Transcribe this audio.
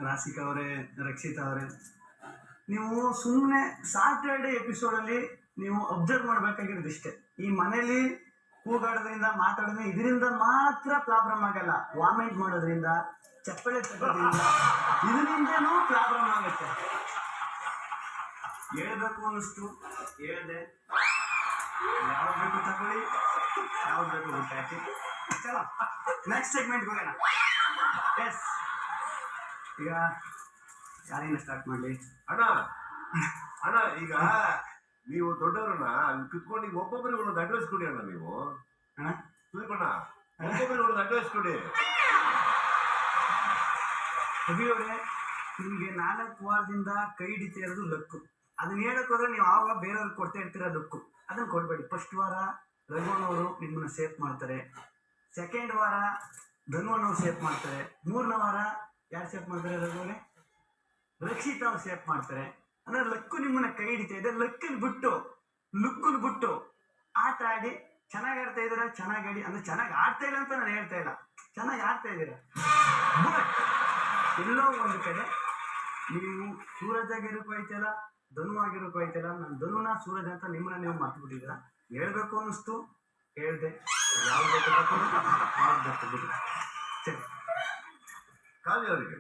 ರಾಶಿಕಾ ಅವರೇ, ರಕ್ಷಿತಾ ಅವರೇ, ನೀವು ಸುಮ್ಮನೆ ಸಾಟರ್ಡೆ ಎಪಿಸೋಡಲ್ಲಿ ನೀವು ಅಬ್ಸರ್ವ್ ಮಾಡಬೇಕಾಗಿರೋದು ಇಷ್ಟೇ. ಈ ಮನೇಲಿ ಕೂಗಾಡೋದ್ರಿಂದ ಮಾತಾಡೋದ್ರಿಂದ ಇದರಿಂದ ಮಾತ್ರ ಪ್ರಾಬ್ಲಮ್ ಆಗಲ್ಲ. ವಾಮಿಟ್ ಮಾಡೋದ್ರಿಂದ, ಚಪ್ಪಳೆ ತಗೋದ್ರಿಂದ, ಇದರಿಂದನೂ ಪ್ರಾಬ್ಲಮ್ ಆಗುತ್ತೆ. ಹೇಳ್ಬೇಕು ಅನ್ನಿಸ್ತು, ಹೇಳ್ದೆ. ಯಾವ್ದು ಬೇಕು ತಗೊಳ್ಳಿ, ಯಾವ್ದು ಬೇಕು ಊಟ ಹಾಕಿ. ಚಲೋ ನೆಕ್ಸ್ಟ್ ಸೆಗ್ಮೆಂಟ್ ಹೋಗೋಣ. ಎಸ್, ಈಗ ಯಾರಿಂದ ಸ್ಟಾರ್ಟ್ ಮಾಡಲಿ? ಅಣ್ಣ ಅಣ್ಣ, ಈಗ ನೀವು ದೊಡ್ಡವ್ರನ್ನ ಕುತ್ಕೊಂಡು ಈಗ ಒಬ್ಬೊಬ್ಬರಿಗೆ ಒಂದೊಂದು ಅಡ್ವೈಸ್ ಕೊಡಿ ಅಣ್ಣ. ನೀವು ಅಣ್ಣ ತಿಳ್ಕೊಣ್ಣ, ಒಬ್ಬೊಬ್ಬರಿಗೆ ಒಂದೊಂದು ಅಡ್ವೈಸ್ ಕೊಡಿ. ರವಿಯವರೇ, ನಿಮಗೆ 4 ವಾರದಿಂದ ಕೈ ಹಿಡಿತಾ ಇರೋದು ಲಕ್ಕು. ಅದನ್ನ ಹೇಳಕ್ ಹೋದ್ರೆ ನೀವು ಆವಾಗ ಬೇರೆಯವ್ರಿಗೆ ಕೊಡ್ತಾ ಇರ್ತೀರ ಲಕ್ಕು. ಅದನ್ನ ಕೊಡಬೇಡಿ. ಫಸ್ಟ್ ವಾರ ರಘುವಣ್ಣವರು ನಿಮ್ಮನ್ನ ಸೇಫ್ ಮಾಡ್ತಾರೆ, ಸೆಕೆಂಡ್ ವಾರ ಧನುವಣ್ಣವ್ರು ಸೇಫ್ ಮಾಡ್ತಾರೆ, 3ನೇ ವಾರ ಯಾರು ಸೇಫ್ ಮಾಡ್ತಾರೆ? ರಘುವರೇ, ರಕ್ಷಿತಾ ಅವ್ರು ಸೇಫ್ ಮಾಡ್ತಾರೆ. ಅಂದ್ರೆ ಲಕ್ಕು ನಿಮ್ಮನ್ನ ಕೈ ಹಿಡಿತಾ ಇದೆ. ಲಕ್ಕಲ್ಲಿ ಬಿಟ್ಟು ಲುಕ್ಕಲ್ಲಿ ಬಿಟ್ಟು ಆಟ ಆಡಿ. ಚೆನ್ನಾಗಿ ಆಡ್ತಾ ಇದ್ದೀರಾ, ಚೆನ್ನಾಗಿ ಆಡಿ. ಅಂದ್ರೆ ಚೆನ್ನಾಗಿ ಆಡ್ತಾ ಇಲ್ಲ ಅಂತ ನಾನು ಹೇಳ್ತಾ ಇಲ್ಲ, ಚೆನ್ನಾಗಿ ಆಡ್ತಾ ಇದ್ದೀರಾ. ಬಟ್ ಎಲ್ಲೋ ಒಂದು ಕಡೆ ನೀವು ಸೂರಜ್ ಆಗಿರೋಕ್ಕೂ ಐತಿಲ್ಲ, ಧನು ಆಗಿರೋಕ್ಕೂ ಐತಿಲ್ಲ. ನಾನು ಧನುನ ಸೂರಜ್ ಅಂತ ನಿಮ್ಮನ್ನ ನೀವು ಮರ್ತು ಬಿಟ್ಟಿದ್ದೀರಾ. ಹೇಳ್ಬೇಕು ಅನ್ನಿಸ್ತು, ಹೇಳ್ದೆ. ಯಾವ್ದು ಬೇಕು ಸರಿ. ಕಾವ್ಯ ಅವರಿಗೆ